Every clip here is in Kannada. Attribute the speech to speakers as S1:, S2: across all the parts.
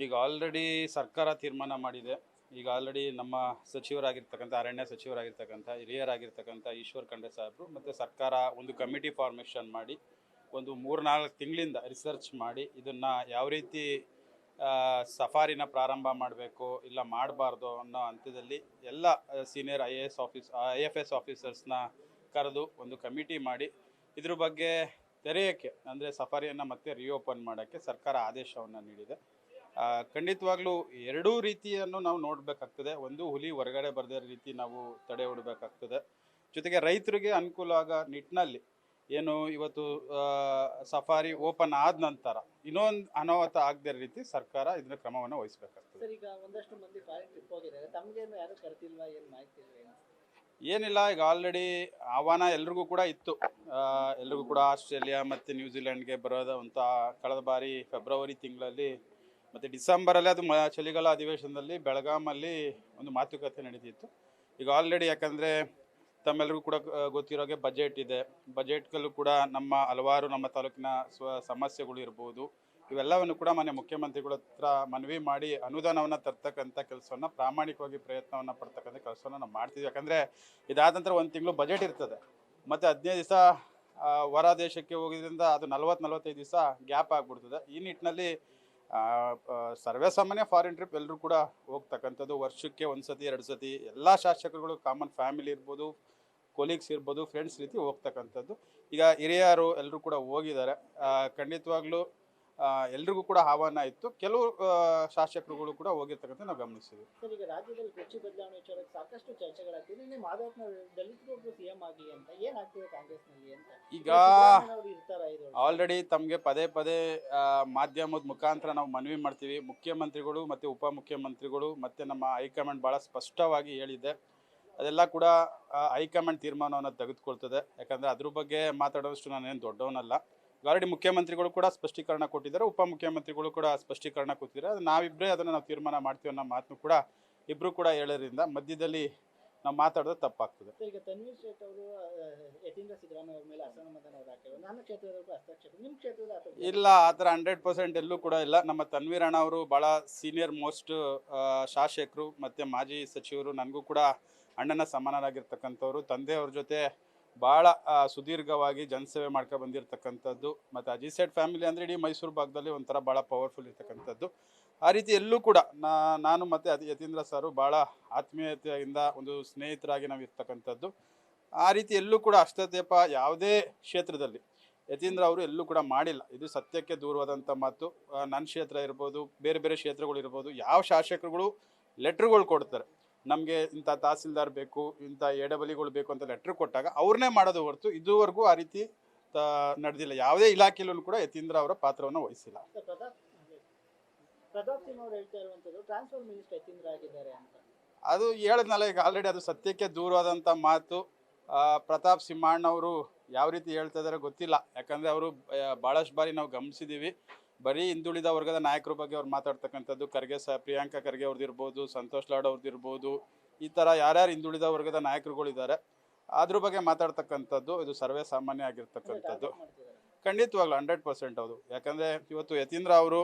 S1: ಈಗ ಆಲ್ರೆಡಿ ಸರ್ಕಾರ ತೀರ್ಮಾನ ಮಾಡಿದೆ. ಈಗ ಆಲ್ರೆಡಿ ನಮ್ಮ ಸಚಿವರಾಗಿರ್ತಕ್ಕಂಥ ಅರಣ್ಯ ಸಚಿವರಾಗಿರ್ತಕ್ಕಂಥ ಹಿರಿಯರಾಗಿರ್ತಕ್ಕಂಥ ಈಶ್ವರ್ ಖಂಡ್ರೆ ಸಾಹೇಬರು ಮತ್ತು ಸರ್ಕಾರ ಒಂದು ಕಮಿಟಿ ಫಾರ್ಮೇಷನ್ ಮಾಡಿ ಒಂದು 3-4 ತಿಂಗಳಿಂದ ರಿಸರ್ಚ್ ಮಾಡಿ ಇದನ್ನು ಯಾವ ರೀತಿ ಸಫಾರಿನ ಪ್ರಾರಂಭ ಮಾಡಬೇಕು ಇಲ್ಲ ಮಾಡಬಾರ್ದು ಅನ್ನೋ ಹಂತದಲ್ಲಿ ಎಲ್ಲ ಸೀನಿಯರ್ IAS ಆಫೀಸರ್ಸ್ನ ಕರೆದು ಒಂದು ಕಮಿಟಿ ಮಾಡಿ ಇದ್ರ ಬಗ್ಗೆ ತೆರೆಯೋಕ್ಕೆ ಅಂದರೆ ಸಫಾರಿಯನ್ನು ಮತ್ತೆ ರಿಓಪನ್ ಮಾಡೋಕ್ಕೆ ಸರ್ಕಾರ ಆದೇಶವನ್ನು ನೀಡಿದೆ. ಖಂಡಿತವಾಗ್ಲೂ ಎರಡೂ ರೀತಿಯನ್ನು ನಾವು ನೋಡಬೇಕಾಗ್ತದೆ. ಒಂದು ಹುಲಿ ಹೊರಗಡೆ ಬರದೇ ರೀತಿ ನಾವು ತಡೆ ಹೊಡಬೇಕಾಗ್ತದೆ. ಜೊತೆಗೆ ರೈತರಿಗೆ ಅನುಕೂಲ ಆಗೋ ನಿಟ್ಟಿನಲ್ಲಿ ಏನು ಇವತ್ತು ಸಫಾರಿ ಓಪನ್ ಆದ ನಂತರ ಇನ್ನೊಂದು ಅನಾಹುತ ಆಗದೇ ರೀತಿ ಸರ್ಕಾರ ಇದನ್ನ ಕ್ರಮವನ್ನು ವಹಿಸಬೇಕಾಗ್ತದೆ.
S2: ಸರ್, ಈಗ ಒಂದಷ್ಟು ಮಂದಿ ಫಾರಿನ್ ಟ್ರಿಪ್ ಹೋಗಿದ್ದಾರೆ, ತಮಗೇನು ಯಾರು ಕರೆದಿಲ್ವಾ, ಏನು ಮಾಹಿತಿ ಇಲ್ಲ?
S1: ಏನಿಲ್ಲ, ಈಗ ಆಲ್ರೆಡಿ ಆಹ್ವಾನ ಎಲ್ರಿಗೂ ಕೂಡ ಇತ್ತು. ಎಲ್ರಿಗೂ ಕೂಡ ಆಸ್ಟ್ರೇಲಿಯಾ ಮತ್ತು ನ್ಯೂಜಿಲೆಂಡ್ಗೆ ಬರೋದು ಅಂತ ಕಳೆದ ಬಾರಿ ಫೆಬ್ರವರಿ ತಿಂಗಳಲ್ಲಿ ಮತ್ತು ಡಿಸೆಂಬರಲ್ಲಿ ಅದು ಚಳಿಗಾಲ ಅಧಿವೇಶನದಲ್ಲಿ ಬೆಳಗಾಮಲ್ಲಿ ಒಂದು ಮಾತುಕತೆ ನಡೀತಿತ್ತು. ಈಗ ಆಲ್ರೆಡಿ ಯಾಕಂದರೆ ತಮ್ಮೆಲ್ಲರಿಗೂ ಕೂಡ ಗೊತ್ತಿರೋಗೆ ಬಜೆಟ್ ಇದೆ. ಬಜೆಟ್ಗಲ್ಲೂ ಕೂಡ ಹಲವಾರು ನಮ್ಮ ತಾಲೂಕಿನ ಸಮಸ್ಯೆಗಳು ಇರ್ಬೋದು, ಇವೆಲ್ಲವನ್ನು ಕೂಡ ಮಾನ್ಯ ಮುಖ್ಯಮಂತ್ರಿಗಳ ಹತ್ರ ಮನವಿ ಮಾಡಿ ಅನುದಾನವನ್ನು ತರ್ತಕ್ಕಂಥ ಕೆಲಸವನ್ನು ಪ್ರಾಮಾಣಿಕವಾಗಿ ಪ್ರಯತ್ನವನ್ನು ಪಡ್ತಕ್ಕಂಥ ಕೆಲಸವನ್ನು ನಾವು ಮಾಡ್ತೀವಿ. ಯಾಕಂದರೆ ಇದಾದ ನಂತರ 1 ತಿಂಗಳು ಬಜೆಟ್ ಇರ್ತದೆ ಮತ್ತು 15 ದಿವಸ ಹೊರ ದೇಶಕ್ಕೆ ಹೋಗೋದ್ರಿಂದ ಅದು 40-45 ದಿವಸ ಗ್ಯಾಪ್ ಆಗಿಬಿಡ್ತದೆ. ಈ ನಿಟ್ಟಿನಲ್ಲಿ ಸರ್ವೇ ಸಾಮಾನ್ಯ ಫಾರಿನ್ ಟ್ರಿಪ್ ಎಲ್ಲರೂ ಕೂಡ ಹೋಗ್ತಕ್ಕಂಥದ್ದು. ವರ್ಷಕ್ಕೆ 1 ಸತಿ 2 ಸತಿ ಎಲ್ಲ ಶಾಸಕರುಗಳು ಕಾಮನ್ ಫ್ಯಾಮಿಲಿ ಇರ್ಬೋದು, ಕೊಲೀಗ್ಸ್ ಇರ್ಬೋದು, ಫ್ರೆಂಡ್ಸ್ ರೀತಿ ಹೋಗ್ತಕ್ಕಂಥದ್ದು. ಈಗ ಹಿರಿಯರು ಎಲ್ಲರೂ ಕೂಡ ಹೋಗಿದ್ದಾರೆ. ಖಂಡಿತವಾಗ್ಲೂ ಎಲ್ರಿಗೂ ಕೂಡ ಆಹ್ವಾನ ಇತ್ತು. ಕೆಲವು ಶಾಸಕರುಗಳು ಕೂಡ ಹೋಗಿರ್ತಕ್ಕಂಥ ನಾವು ಗಮನಿಸಿದ್ವಿ.
S2: ಸರ್, ಈಗ ರಾಜ್ಯದಲ್ಲಿ ಕೃಷಿ ಬದಲಾವಣೆ ವಿಚಾರಕ್ಕೆ ಸಾಕಷ್ಟು ಚರ್ಚೆಗಳಾಗ್ತಿದೆ. ನಿಮ್ಮ ಮಾದಪ್ಪನ ದಲಿತರಿಗೂ CM ಆಗಲಿ ಅಂತ ಏನಾಗ್ತಿದೆ ಕಾಂಗ್ರೆಸ್ನಲ್ಲಿ ಅಂತ ಈಗ
S1: ಆಲ್ರೆಡಿ ತಮಗೆ ಪದೇ ಪದೇ ಮಾಧ್ಯಮದ ಮುಖಾಂತರ ನಾವು ಮನವಿ ಮಾಡ್ತೀವಿ. ಮುಖ್ಯಮಂತ್ರಿಗಳು ಮತ್ತು ಉಪಮುಖ್ಯಮಂತ್ರಿಗಳು ಮತ್ತು ನಮ್ಮ ಹೈಕಮಾಂಡ್ ಭಾಳ ಸ್ಪಷ್ಟವಾಗಿ ಹೇಳಿದೆ. ಅದೆಲ್ಲ ಕೂಡ ಹೈಕಮಾಂಡ್ ತೀರ್ಮಾನವನ್ನು ತೆಗೆದುಕೊಳ್ತದೆ. ಯಾಕಂದರೆ ಅದ್ರ ಬಗ್ಗೆ ಮಾತಾಡೋಷ್ಟು ನಾನೇನು ದೊಡ್ಡವನಲ್ಲ. ಆಲ್ರೆಡಿ ಮುಖ್ಯಮಂತ್ರಿಗಳು ಕೂಡ ಸ್ಪಷ್ಟೀಕರಣ ಕೊಟ್ಟಿದ್ದಾರೆ, ಉಪಮುಖ್ಯಮಂತ್ರಿಗಳು ಕೂಡ ಸ್ಪಷ್ಟೀಕರಣ ಕೊಟ್ಟಿದ್ದಾರೆ. ಅದು ನಾವಿಬ್ಬರೇ ಅದನ್ನು ನಾವು ತೀರ್ಮಾನ ಮಾಡ್ತೀವಿ ಅನ್ನೋ ಮಾತನ್ನು ಕೂಡ ಇಬ್ಬರು ಕೂಡ ಹೇಳೋದ್ರಿಂದ ಮಧ್ಯದಲ್ಲಿ ನಾವು ಮಾತಾಡೋದು ತಪ್ಪಾಗ್ತದೆ.
S2: ಈಗ ತನ್ವೀರ್ ಸೇಠ್ ಅವರು ಯತೀಂದ್ರ ಸಿದ್ದರಾಮಯ್ಯ ಅವರ ಮೇಲೆ ಅಸಮಾಧಾನ ಹಾಕಿದ್ರು. ನನ್ನ ಕ್ಷೇತ್ರದವರೆಗೂ ಹಸ್ತಕ್ಷೇಪ, ನಿಮ್ಮ ಕ್ಷೇತ್ರದ
S1: ಇಲ್ಲ, ಆ ಥರ 100% ಎಲ್ಲೂ ಕೂಡ ಇಲ್ಲ. ನಮ್ಮ ತನ್ವೀರ್ ಅಣ್ಣ ಅವರು ಭಾಳ ಸೀನಿಯರ್ ಮೋಸ್ಟ್ ಶಾಸಕರು ಮತ್ತು ಮಾಜಿ ಸಚಿವರು. ನನಗೂ ಕೂಡ ಅಣ್ಣನ ಸಮಾನರಾಗಿರ್ತಕ್ಕಂಥವ್ರು. ತಂದೆಯವ್ರ ಜೊತೆ ಭಾಳ ಸುದೀರ್ಘವಾಗಿ ಜನಸೇವೆ ಮಾಡ್ಕೊಂಡು ಬಂದಿರತಕ್ಕಂಥದ್ದು. ಮತ್ತು ಅಜಿಸೆಟ್ ಫ್ಯಾಮಿಲಿ ಅಂದರೆ ಇಡೀ ಮೈಸೂರು ಭಾಗದಲ್ಲಿ ಒಂಥರ ಭಾಳ ಪವರ್ಫುಲ್ ಇರ್ತಕ್ಕಂಥದ್ದು. ಆ ರೀತಿ ಎಲ್ಲೂ ಕೂಡ ನಾನು ಮತ್ತು ಯತೀಂದ್ರ ಸಾರು ಭಾಳ ಆತ್ಮೀಯತೆಯಿಂದ ಒಂದು ಸ್ನೇಹಿತರಾಗಿ ನಾವು ಇರ್ತಕ್ಕಂಥದ್ದು. ಆ ರೀತಿ ಎಲ್ಲೂ ಕೂಡ ಹಸ್ತಕ್ಷೇಪ ಯಾವುದೇ ಕ್ಷೇತ್ರದಲ್ಲಿ ಯತೀಂದ್ರ ಅವರು ಎಲ್ಲೂ ಕೂಡ ಮಾಡಿಲ್ಲ. ಇದು ಸತ್ಯಕ್ಕೆ ದೂರವಾದಂಥ ಮಾತು. ನನ್ನ ಕ್ಷೇತ್ರ ಇರ್ಬೋದು, ಬೇರೆ ಬೇರೆ ಕ್ಷೇತ್ರಗಳು ಇರ್ಬೋದು, ಯಾವ ಶಾಸಕರುಗಳು ಲೆಟ್ರುಗಳು ಕೊಡ್ತಾರೆ, ನಮಗೆ ಇಂಥ ತಹಸೀಲ್ದಾರ್ ಬೇಕು, ಇಂಥ AWಗಳು ಬೇಕು ಅಂತ ಲೆಟ್ರ್ ಕೊಟ್ಟಾಗ ಅವ್ರನ್ನೇ ಮಾಡೋದು ಹೊರತು ಇದುವರೆಗೂ ಆ ರೀತಿ ನಡೆದಿಲ್ಲ. ಯಾವುದೇ ಇಲಾಖೆಯಲ್ಲೂ ಕೂಡ ಯತೀಂದ್ರ ಅವರ ಪಾತ್ರವನ್ನು ವಹಿಸಿಲ್ಲ.
S2: ಪ್ರತಾಪ್ ಸಿಂಹ ಅವರು ಹೇಳ್ತಾ ಇರುವಂಥದ್ದು ಟ್ರಾನ್ಸ್ಫರ್ ಮಿನಿಸ್ಟರ್ ಯತೀಂದ್ರ ಆಗಿದ್ದಾರೆ ಅಂತ.
S1: ಅದು ಹೇಳಿದ್ನಲ್ಲ, ಈಗ ಆಲ್ರೆಡಿ ಅದು ಸತ್ಯಕ್ಕೆ ದೂರವಾದಂಥ ಮಾತು. ಪ್ರತಾಪ್ ಸಿಂಹಣ್ಣವರು ಯಾವ ರೀತಿ ಹೇಳ್ತಾ ಇದ್ದಾರೆ ಗೊತ್ತಿಲ್ಲ. ಯಾಕಂದರೆ ಅವರು ಭಾಳಷ್ಟು ಬಾರಿ ನಾವು ಗಮನಿಸಿದ್ದೀವಿ, ಬರೀ ಹಿಂದುಳಿದ ವರ್ಗದ ನಾಯಕರ ಬಗ್ಗೆ ಅವ್ರು ಮಾತಾಡ್ತಕ್ಕಂಥದ್ದು. ಪ್ರಿಯಾಂಕಾ ಖರ್ಗೆ ಅವ್ರದ್ದಿರ್ಬೋದು, ಸಂತೋಷ್ ಲಾಡ್ ಅವ್ರದ್ದಿರ್ಬೋದು, ಈ ಥರ ಯಾರ್ಯಾರು ಹಿಂದುಳಿದ ವರ್ಗದ ನಾಯಕರುಗಳಿದ್ದಾರೆ ಅದ್ರ ಬಗ್ಗೆ ಮಾತಾಡ್ತಕ್ಕಂಥದ್ದು ಇದು ಸರ್ವೇ ಸಾಮಾನ್ಯ ಆಗಿರ್ತಕ್ಕಂಥದ್ದು. ಖಂಡಿತವಾಗ್ಲೂ 100% ಹೌದು. ಯಾಕಂದರೆ ಇವತ್ತು ಯತೀಂದ್ರ ಅವರು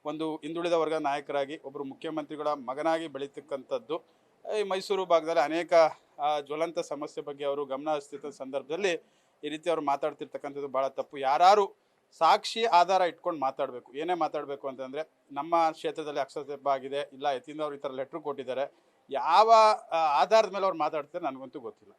S1: ಒಂದು ಹಿಂದುಳಿದ ವರ್ಗ ನಾಯಕರಾಗಿ ಒಬ್ಬರು ಮುಖ್ಯಮಂತ್ರಿಗಳ ಮಗನಾಗಿ ಬೆಳೀತಕ್ಕಂಥದ್ದು. ಈ ಮೈಸೂರು ಭಾಗದಲ್ಲಿ ಅನೇಕ ಜ್ವಲಂತ ಸಮಸ್ಯೆ ಬಗ್ಗೆ ಅವರು ಗಮನ ಹರಿಸ್ತಿದ್ದ ಸಂದರ್ಭದಲ್ಲಿ ಈ ರೀತಿ ಅವರು ಮಾತಾಡ್ತಿರ್ತಕ್ಕಂಥದ್ದು ಭಾಳ ತಪ್ಪು. ಯಾರು ಸಾಕ್ಷಿ ಆಧಾರ ಇಟ್ಕೊಂಡು ಮಾತಾಡಬೇಕು. ಏನೇ ಮಾತಾಡಬೇಕು ಅಂತಂದರೆ ನಮ್ಮ ಕ್ಷೇತ್ರದಲ್ಲಿ ಹಸ್ತಕ್ಷೇಪ ಆಗಿದೆ, ಇಲ್ಲ ಯತೀಂದ್ರ ಅವರು ಈ ಥರ ಲೆಟ್ರ್ ಕೊಟ್ಟಿದ್ದಾರೆ, ಯಾವ ಆಧಾರದ ಮೇಲೆ ಅವ್ರು ಮಾತಾಡ್ತಾರೆ ನನಗಂತೂ ಗೊತ್ತಿಲ್ಲ.